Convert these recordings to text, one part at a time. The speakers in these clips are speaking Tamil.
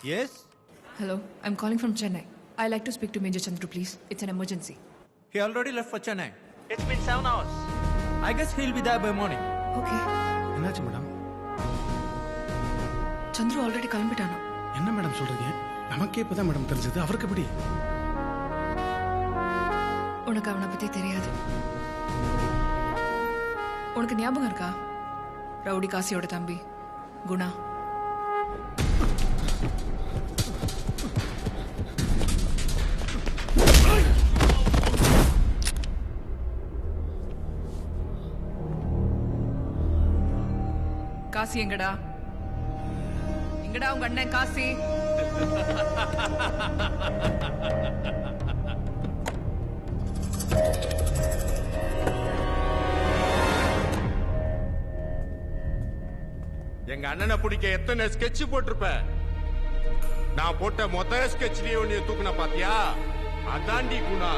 Yes? Hello, I'm calling from Chennai. I'd like to speak to Major Chandru, please. It's an emergency. He already left for Chennai. It's been 7 hours. I guess he'll be there by morning. Okay. என்னாச்சு மேடம்? சந்துரு ஆல்ரெடி கிளம்பிட்டானா? என்ன மேடம் சொல்றீங்க? நமக்கே இப்பதான் மேடம் தெரிஞ்சது. அவருக்கு எப்படி? உனக்கு அவனை பத்தி தெரியாது. உனக்கு ஞாபகம் இருக்கா? ரவுடி காசியோட தம்பி குணா. காசி எங்கடா? எங்கடா உங்க அண்ணன் காசி? எங்க அண்ணனை பிடிக்க எத்தனை ஸ்கெட்ச் போட்டிருப்ப? நான் போட்ட மொத்த ஸ்கெட்ச்லயே உன்னைய தூக்குன பாத்தியா? அதாண்டி குணா.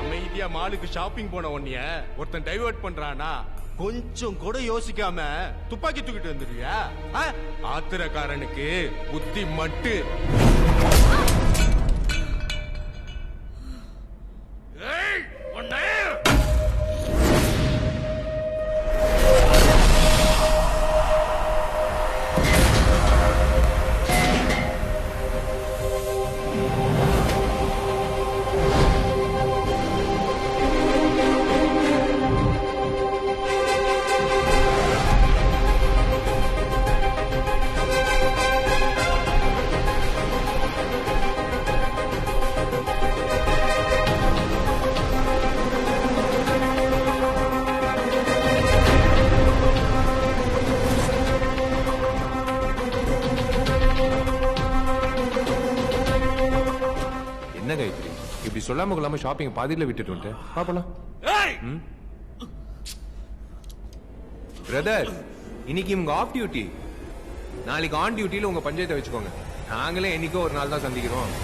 அமைதியா மாலுக்கு ஷாப்பிங் போன உன்னைய ஒருத்தன் டைவர்ட் பண்றானா கொஞ்சம் கூட யோசிக்காம துப்பாக்கி தூக்கிட்டு வந்துருவியா? ஆத்திரக்காரனுக்கு புத்தி மட்டு. என்ன காயத்ரி இப்படி சொல்லாம கொள்ளாம ஷாப்பிங் பாதியில விட்டுட்டு வந்துட்டேன். பாப்பலாம். பிரதர், இன்னைக்கு இவங்க ஆஃப் டியூட்டி, நாளைக்கு ஆன் டியூட்டியில உங்க பஞ்சாயத்தை வச்சுக்கோங்க. நாங்களே என்னைக்கோ ஒரு நாள் தான் சந்திக்கிறோம்.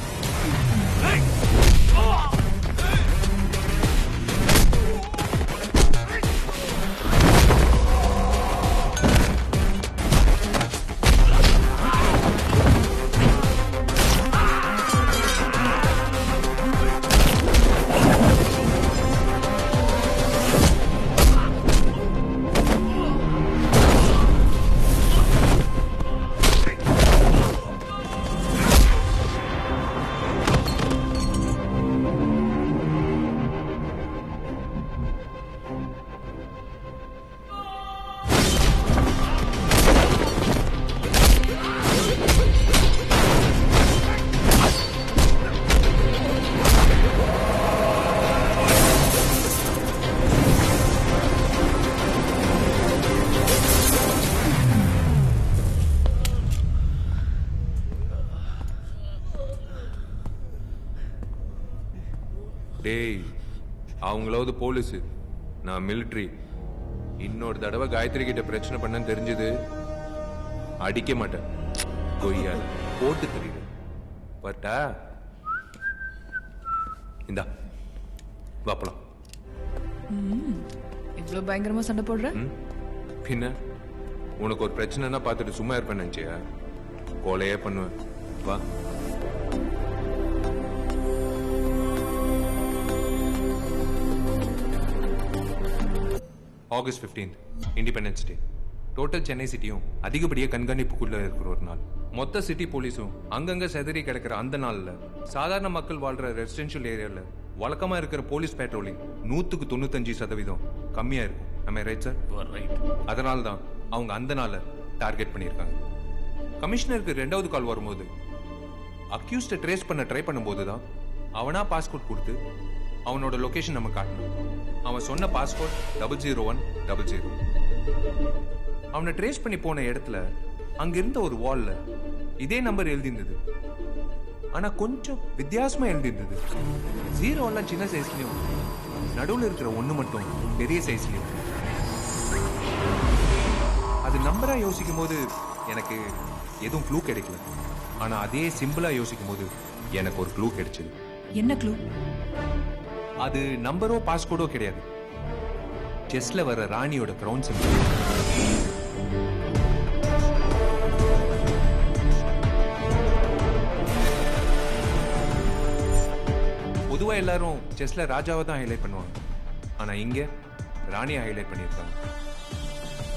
டேய், அவங்களாவது போலீஸ், நான் மிலிட்ரி. இன்னொரு தடவை காயத்ரி கிட்ட பிரச்சனை பண்ணன்னு தெரிஞ்சது அடிக்க மாட்டேன். கொய்யா போட்டு தெரியுது. பட்டா இந்தா வாப்பலாம். இவ்வளவு பயங்கரமா சண்டை போடுற? பின்ன உனக்கு ஒரு பிரச்சனைனா பார்த்துட்டு சும்மா இருப்பேன் நினைச்சியா? கொலையே பண்ணுவேன். வா. August 15th independence day. Total Chennai சிட்டியும் அதிகப்படியாக கண்காணிப்புக்குள்ள இருக்கிற ஒரு நாள். மொத்த சிட்டி போலீஸும் அங்கங்க செதறி கிடக்கிற அந்த நாள்ல சாதாரண மக்கள் வாழ்ற ரெசிடென்ஷியல் ஏரியால வழக்கமா இருக்கிற போலீஸ் பேட்ரோலிங் 195% கம்மியா இருக்கும். நம்ம ரைட் சார்? ரைட். அதனால தான் அவங்க அந்த நாளை டார்கெட் பண்ணியிருக்காங்க. கமிஷனருக்கு 2வது கால் வரும்போது அக்யூஸ்ட ட்ரேஸ் பண்ண ட்ரை பண்ணும்போது தான் அவனா பாஸ்போர்ட் கொடுத்து அவனோட லொகேஷன் நம்ம காட்டணும். அவன் சொன்ன பாஸ்போர்ட் 00100. அவனை ட்ரேஸ் பண்ணி போன இடத்துல அங்க இருந்த ஒரு வால்ல இதே நம்பர் எழுதியிருந்தது. ஆனா கொஞ்சம் வித்தியாசமா எழுதியிருந்தது. 0 எல்லாம் சின்ன சைஸ்லயும், நடுவில் இருக்கிற 1 மட்டும் பெரிய சைஸ்லயும். அது நம்பரா யோசிக்கும் போது எனக்கு எதுவும் க்ளூ கிடைக்கல. ஆனா அதே சிம்பிளா யோசிக்கும் போது எனக்கு ஒரு க்ளூ கிடைச்சது. என்ன க்ளூ? அது நம்பரோ பாஸ்கோடோ கிடையாது. செஸ்ல வர ராணியோட கிரவுன் சிம்பிள். பொதுவாக எல்லாரும் செஸ்ல ராஜாவை தான் ஹைலைட் பண்ணுவாங்க, ஆனால் இங்கே ராணியை ஹைலைட் பண்ணியிருக்காங்க.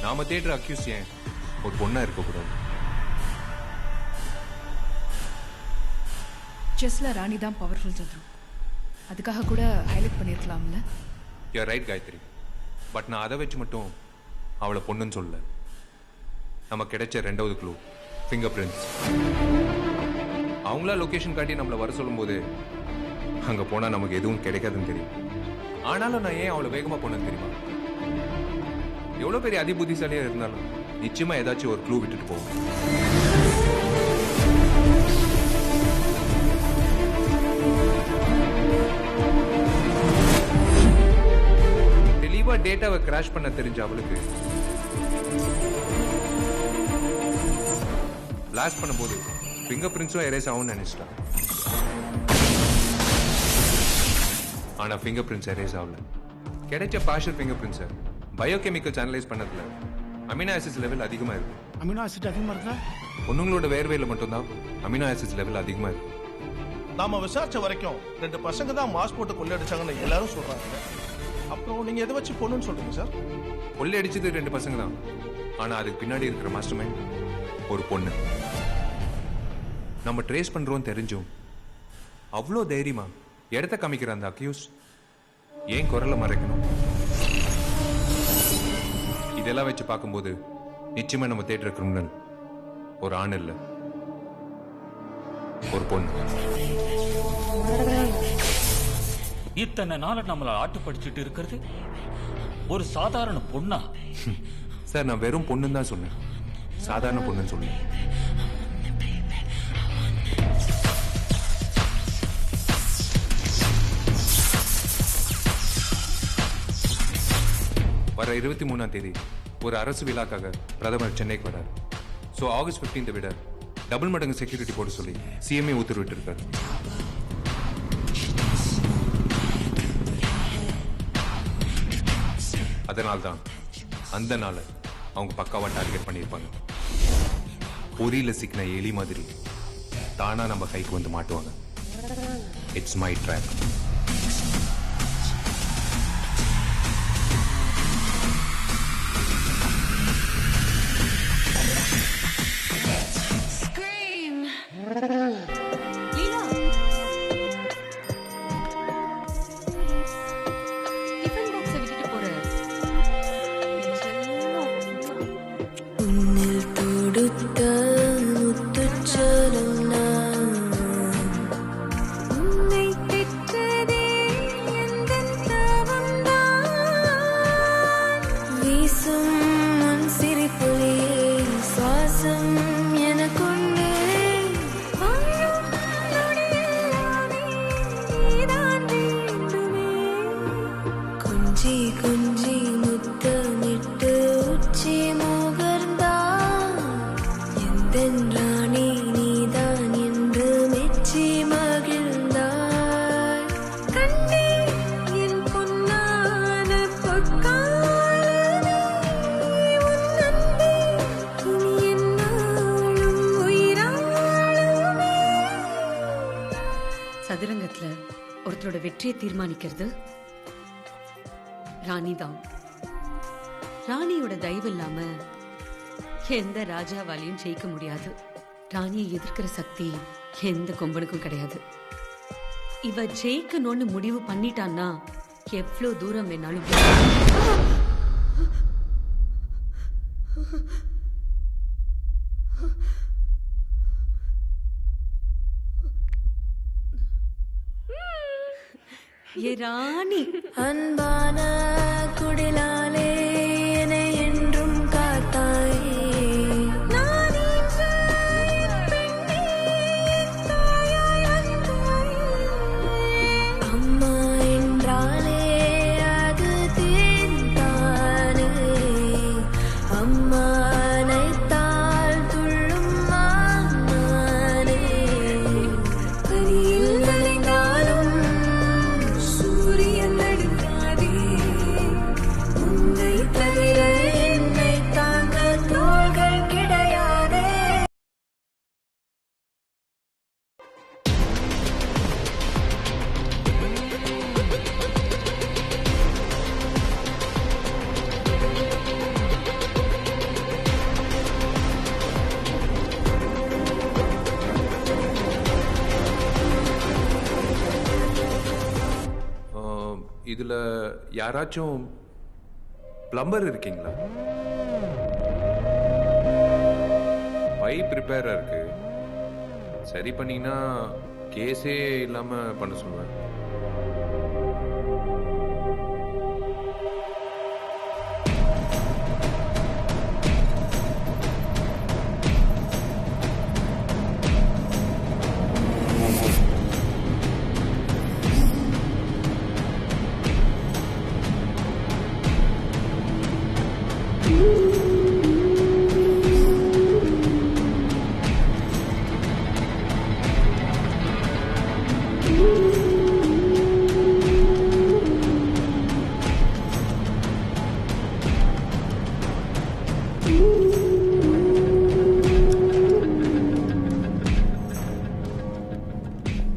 நாம தேடுற அக்யூஸ் ஏன் ஒரு பொண்ணா இருக்கக்கூடாது? செஸ்ல ராணி தான் பவர்ஃபுல் சந்துரு, அதுக்காக கூட ஹைலைட் பண்ணியிருக்கலாம்ல. யூஆர் ரைட் காயத்ரி, பட் நான் அதை வச்சு மட்டும் அவளை பொண்ணுன்னு சொல்லல. நமக்கு கிடைச்ச 2வது க்ளூ ஃபிங்கர் பிரிண்ட்ஸ். அவங்களா லொகேஷன் காட்டி நம்மளை வர சொல்லும்போது அங்கே போனால் நமக்கு எதுவும் கிடைக்காதுன்னு தெரியும். ஆனாலும் நான் ஏன் அவளை வேகமாக போனேன்னு தெரியுமா? எவ்வளோ பெரிய அதிபுத்திசாலியாக இருந்தாலும் நிச்சயமாக ஏதாச்சும் ஒரு க்ளூ விட்டுட்டு போவோம். தெளிவாக டேட்டாவை கிராஷ் பண்ண தெரிஞ்ச அவளுக்கு பிளாஸ்ட் பண்ணும்போது ஃபிங்கர் பிரிண்ட்ஸும் எரேஸ் ஆகும்னு நினைச்சிட்டான். ஆனால் ஃபிங்கர் பிரிண்ட்ஸ் எரேஸ் ஆகல. கிடைச்ச பார்ஷல் ஃபிங்கர் பிரிண்ட்ஸை பயோகெமிக்கல்ஸ் அனலைஸ் பண்ணதுல அமினோ ஆசிட்ஸ் லெவல் அதிகமாக இருக்கு. அமினோ ஆசிட் அதிகமாக இருக்கா? பொண்ணுங்களோட வேர்வையில் மட்டும்தான் அமினோ ஆசிட்ஸ் லெவல் அதிகமாக இருக்கு. நாம விசாரிச்ச வரைக்கும் 2 பசங்க தான் மாஸ் போட்டு கொள்ளடிச்சாங்கன்னு எல்லாரும் சொல்றாங்க. அப்புறம் நீங்க எதை வச்சு பொண்ணுன்னு சொல்றீங்க சார்? கொள்ளை அடிச்சது 2 பசங்க தான், ஆனால் அதுக்கு பின்னாடி இருக்கிற மாஸ்டர் மைண்ட் ஒரு பொண்ணு. நம்ம ட்ரேஸ் பண்றோம் தெரிஞ்சும் அவ்வளோ தைரியமா இடத்த காமிக்கிற அந்த அக்யூஸ் ஏன் குரலை மறைக்கணும்? இதெல்லாம் வச்சு பார்க்கும்போது நிச்சயமா நம்ம தேடுற கிரிமினல் ஒரு ஆண் இல்ல, ஒரு பொண்ணு. இத்தனை நாள நம்மள ஆட்டு படிச்சுட்டு இருக்கிறது ஒரு சாதாரண பொண்ணா? சார், நான் வெறும் பொண்ணுன்னு தான் சொன்னேன், சாதாரண பொண்ணுன்னு சொன்னேன். வர 23ஆம் தேதி ஒரு அரசு விழாக்காக பிரதமர் சென்னைக்கு வரார். ஸோ ஆகஸ்ட் 15 விட டபுள் மடங்கு செக்யூரிட்டி போட சொல்லி சிஎம்ஏ உத்தரவிட்டு இருக்காரு. அதனால்தான் அந்த நாளை அவங்க பக்காவா டார்கெட் பண்ணியிருப்பாங்க. பொறியில சிக்கின எலி மாதிரி தானா நம்ம கைக்கு வந்து மாட்டுவாங்க. It's my trap. சதுரங்கத்துல ஒருத்தரோட வெற்றியை தீர்மானிக்கிறது ராணிதான். ராணியோட தயவு இல்லாம எந்த ராஜாவாலையும் ஜெயிக்க முடியாது. ராணியை எதிர்க்கிற சக்தி எந்த கொம்பனுக்கும் கிடையாது. இவ ஜெயிக்கணும்னு முடிவு பண்ணிட்டான்னா எவ்வளவு தூரம் வேணாலும் ஏ ராணி, அன்பான குடிலாலே என்னை என்றும் காத்தாயே. அம்மா என்றாலே அது தேன்தானே. அம்மா அனைத்தால் துள்ளும் மானே. பனியில் நனைந்தாலும் சூரியன் நடுங்காதே. இதுல யாராச்சும் பிளம்பர் இருக்கீங்களா? பைப் ரிப்பேரா இருக்கு, சரி பண்ணீங்கன்னா கேஸே இல்லாம பண்ண சொல்லுவேன்.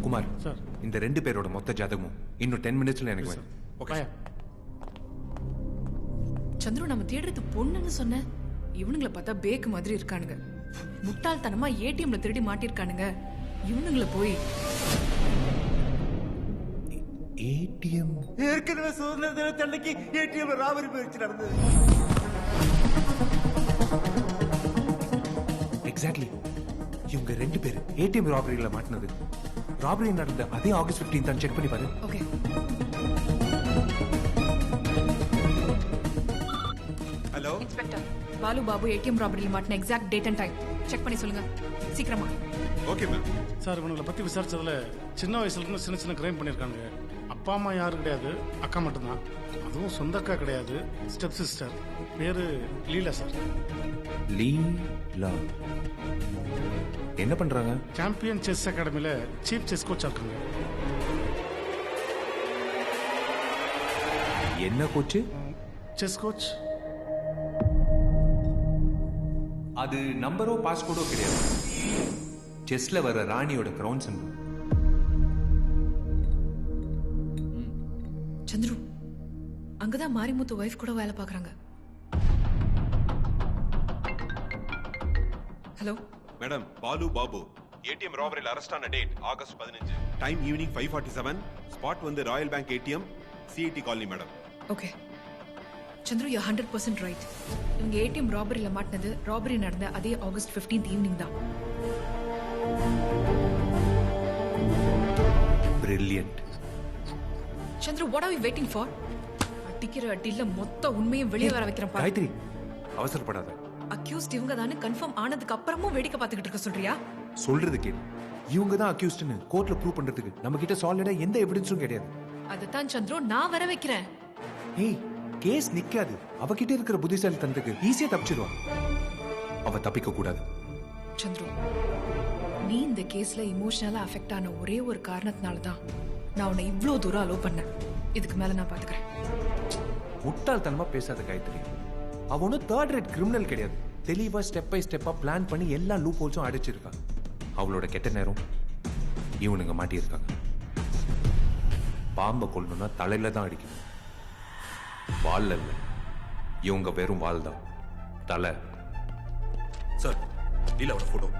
குமார் சார். இந்த 2 பேரோட மொத்த ஜாதகமும் இன்னும் 10 மினிட்ஸ்ல எனக்கு வேணும். ஓகே. சந்துரு, நம்ம தேடுறது பொண்ணுன்னு சொன்ன இவனுங்களை பார்த்தா பேக்கு மாதிரி இருக்கானுங்க. முட்டாள்தனமா ஏடிஎம்ல திருடி மாட்டிருக்கானுங்க. இவனுங்களை போய் ஏடிஎம் ஏற்கனவே சுதந்திர தினத்தன்னைக்கு ஏடிஎம் ராபரி முயற்சி நடந்தது. எக்ஸாக்ட்லி. இவங்க 2 பேர் ஏடிஎம் ராபரியில மாட்டினது. ராபரி நடந்த அதே ஆகஸ்ட் 15 தான். செக் பண்ணி பாரு. Okay. Hello inspector, Balu Babu ATM ராபரியில் மாட்டின exact date and time check பண்ணி சொல்லுங்க சீக்கிரமா. Okay ma'am. சார், இவங்களை பத்தி விசாரிச்சதுல சின்ன வயசுல இருந்து சின்ன சின்ன கிரைம் பண்ணிருக்காங்க. அப்பா அம்மா யாரும் கிடையாது, அக்கா மட்டும்தான். அதுவும் சொந்த அக்கா கிடையாது, ஸ்டெப் சிஸ்டர். பேரு லீலா சார். லீலா என்ன பண்றாங்க? சாம்பியன் செஸ் அகாடமில சீஃப் செஸ் கோச்சா இருக்காங்க. என்ன கோச்சு? Chess coach. அது நம்பரோ பாஸ்கோடோ கிடையாது. செஸ்ல வர ராணியோட கிரவுன் சிம்பல். சந்துரு, அங்கதான் மாரிமுத்து வைஃப் கூட வேலை பார்க்கறாங்க. Hello madam, Balu Babu ATM ராபரியில் அரெஸ்ட் ஆன date August 15, time evening 5:47, spot வந்து royal bank ATM, CID colony madam. Okay Chandru, you 100% right. இவங்க ஏடிஎம் ராபரியில் மாட்டினது ராபரி நடந்த அதே ஆகஸ்ட் 15 ஈவினிங் தான். Brilliant. Chandru, what are we waiting for? அடிக்கிற அடியில மொத்த உண்மையும் வெளியே வர வைக்கிறேன் பாரு. காயத்ரி, அவசரப்படாத. அக்யூஸ்ட் இவங்க தானே கன்ஃபார்ம் ஆனதுக்கு அப்புறமும் வேடிக்கை பார்த்துக்கிட்டு இருக்க சொல்றியா? சொல்றது கேளு. இவங்க தான் அக்யூஸ்ட்னு கோர்ட்ல ப்ரூவ் பண்றதுக்கு நம்ம கிட்ட சாலிடா எந்த எவிடன்ஸும் கிடையாது. அதுதான் சந்துரு நான் வர வைக்கிறேன். ஏய், கேஸ் நிக்காது. அவகிட்ட இருக்கிற புத்திசாலித்தனத்துக்கு ஈஸியா தப்பிச்சிடுவா. அவ தப்பிக்க கூடாது. சந்துரு, நீ இந்த கேஸ்ல இமோஷனலா அஃபெக்ட் ஆன ஒரே ஒரு காரணத்தினால தான் நான் உன்னை இவ்ளோ தூரம் அலோவ் பண்ணேன். இதுக்கு மேல நான் பாத்துக்கிறேன். முட்டாள்தனமா பேசாத காயத்ரி. அவ ஒன்னும் தேர்ட் ரேட் கிரிமினல் கிடையாது. தெளிவா ஸ்டெப் பை ஸ்டெப்பா பிளான் பண்ணி எல்லா லூப் ஹோல்ஸும் அடிச்சிருக்கா. அவளோட கெட்ட நேரம் இவனுங்க மாட்டியிருக்காங்க. பாம்பை கொல்லணும்னா தலையில தான் அடிக்கணும், வால்ல இல்ல. இவங்க வெறும் வால் தான், தலை. Sir, லீலாவோட photo.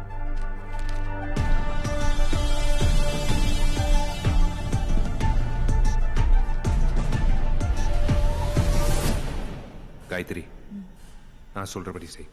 காயத்ரி, நான் சொல்றபடி செய்.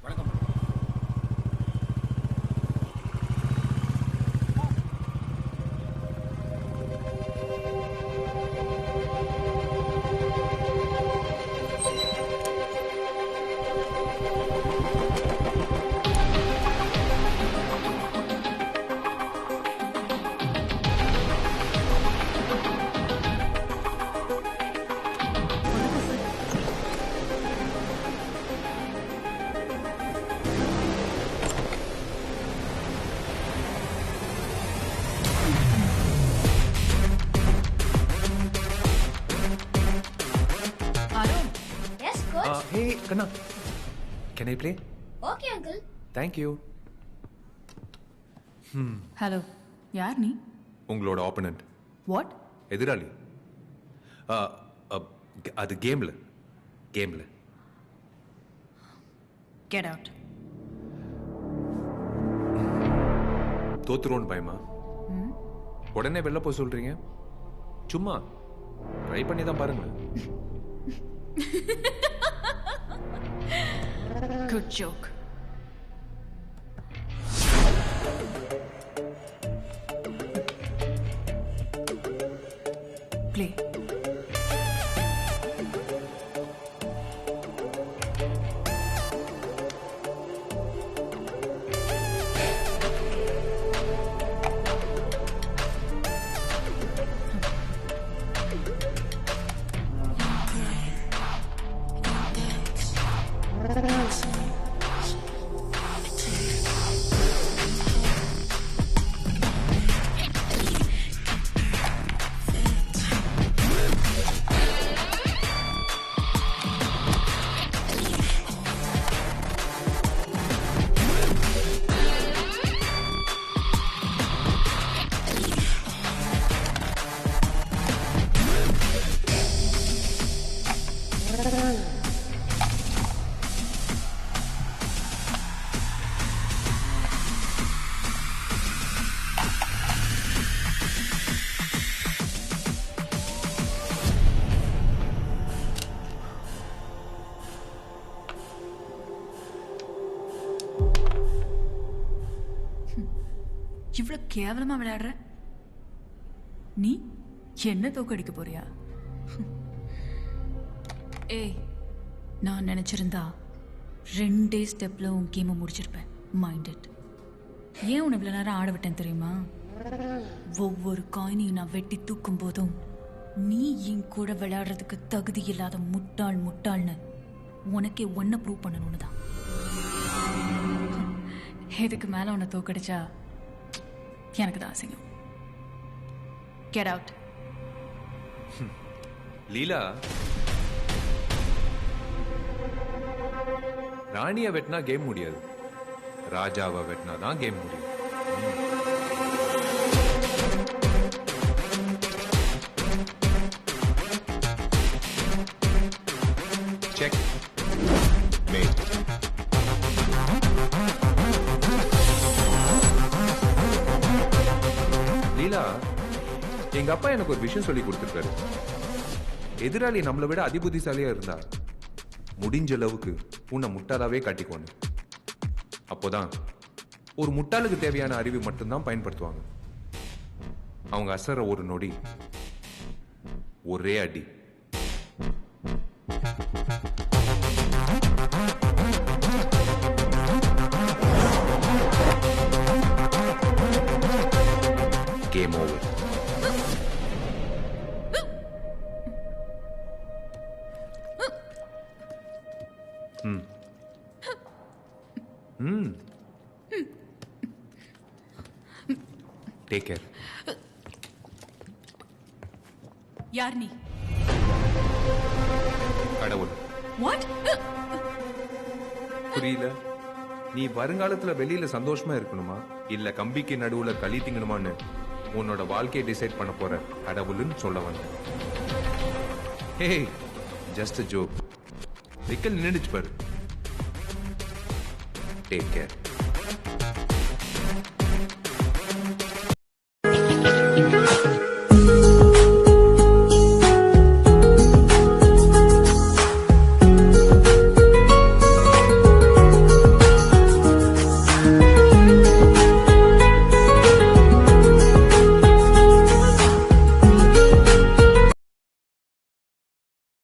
Hey, Kanna. Can I play? Okay, uncle. Thank you. Hello, யார் நீ? உங்களோட ஆப்பனண்ட். வாட்? எதிராளி. அது கேம்ல. Get out. தோத்துருவோன்னு பயமா? உடனே வெளில போய் சொல்றீங்க? சும்மா ட்ரை பண்ணி தான் பாருங்க. Good joke. Play. இவ்வளவு கேவலமா விளையாடுற நீ என்ன தோக்கடிக்க போறியா? ஏய், நான் நினைச்சிருந்தா 2 ஸ்டெப்ல உன் கேமை முடிச்சிருப்பேன். Mind it. ஏன் உன்னை இவ்வளவு நேரம் ஆட விட்டேன் தெரியுமா? ஒவ்வொரு காயினையும் நான் வெட்டி தூக்கும் போதும் நீ என் கூட விளையாடுறதுக்கு தகுதி இல்லாத முட்டாள்னு உனக்கே ஒன்ன ப்ரூவ் பண்ணணும்னு தான். இதுக்கு மேல உன்னை தோக்கடிச்சா எனக்கு தான் அசிங்கம். Get out. லீலா, ராணியை வெட்டினா கேம் முடியாது, ராஜாவை வெட்டினா தான் கேம் முடியும். Check mat. லீலா, எங்க அப்பா எனக்கு ஒரு விஷயம் சொல்லி கொடுத்திருக்காரு. எதிராளி நம்மளை விட அதிபுத்திசாலியா இருந்தா முடிஞ்ச அளவுக்கு உன்னை முட்டாளாவே காட்டிக்கோன்னு. அப்போதான் ஒரு முட்டாளுக்கு தேவையான அறிவு மட்டும்தான் பயன்படுத்துவாங்க. அவங்க அசர ஒரு நொடி, ஒரே அடி. Game over. Take care. யார் நீ? கடவுள். வாட்? புரியல? நீ வருங்காலத்துல வெளியில சந்தோஷமா இருக்கணுமா இல்ல கம்பிக்கு நடுவுல களி திங்கணுமான்னு உன்னோட வாழ்க்கையை டிசைட் பண்ண போற கடவுள்னு சொல்ல வந்தேன். ஹே, ஜஸ்ட் ஜோக். விக்கல் நின்னுடுச்சு பாரு. Take care.